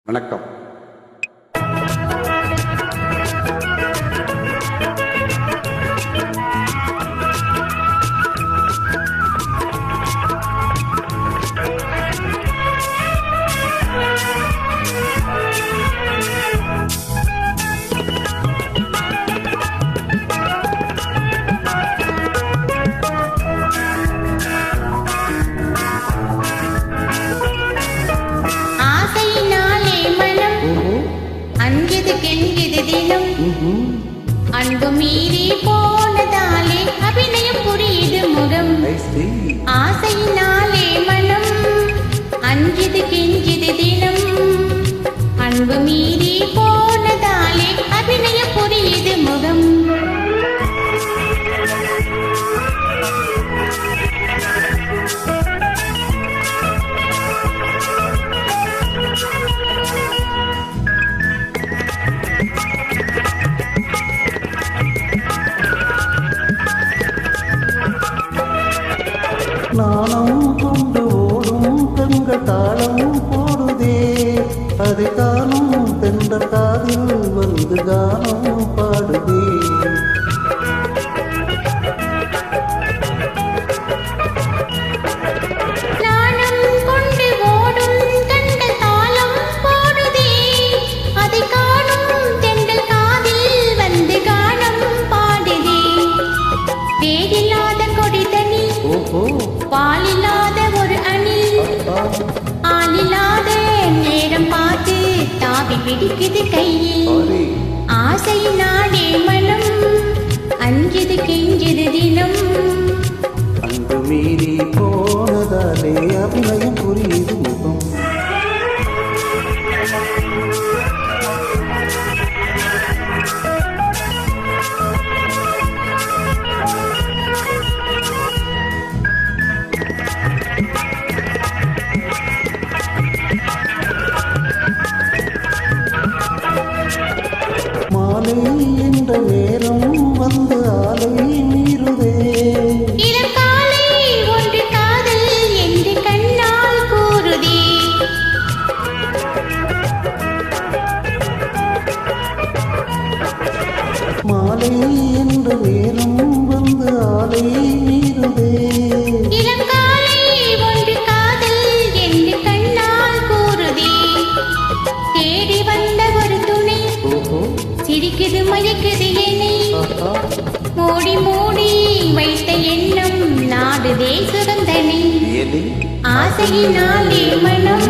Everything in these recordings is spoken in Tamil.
வணக்கம். அன்பு மீறி போனதாலே அபிநயம் புரியுது முகம். ஆசையினாலே மனம் அஞ்சுது கெஞ்சுது தினம். அன்பு மீறி போனதாலே அபிநயம் புரியுது முகம். நாணம் கொண்டு ஓடும் பெண்கள் தாளம் போடுதே, அதை காணும் பெண்கள் காதில் வந்து கானம் பாடுதே. பாலில்லாத ஒரு அணி ஆளில்லாத நேரம் பார்த்து தாவி பிடிக்குது கையில். ஆசையினாலே மனம் அஞ்சுது கெஞ்சுது தினம். அன்பு மீறி போனதாலே அபிநயம் புரியுது முகம். மாலை என்ற நேரம் வந்து ஆலை மீறுதே. இளங்காலை ஒன்று காதல் என்று கண்ணால் கூறுதே. மாலை என்ற நேரம் வந்து ஆலை மீறுதே. இளங்காலை ஒன்று காதல் என்று கண்ணால் கூறுதே. தேடி வந்த ஒரு துணை சிரிக்குது மயக்குது என்னை. மூடி மூடி வைத்த எண்ணம் நாடுதே சுகந்தனை. ஆசையினாலே மனம்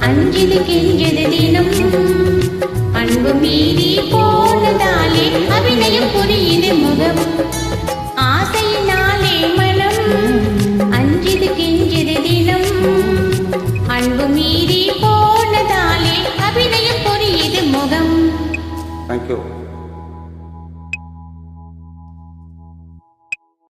அஞ்சுது கெஞ்சுது தினம். அன்பு மீறி போனதாலே அபிநயம் புரியுது முகம். ஆசையினாலே மனம் அஞ்சுது கெஞ்சுது தினம். அன்பு மீறி போனதாலே அபிநயம் புரியுது முகம். Thank you.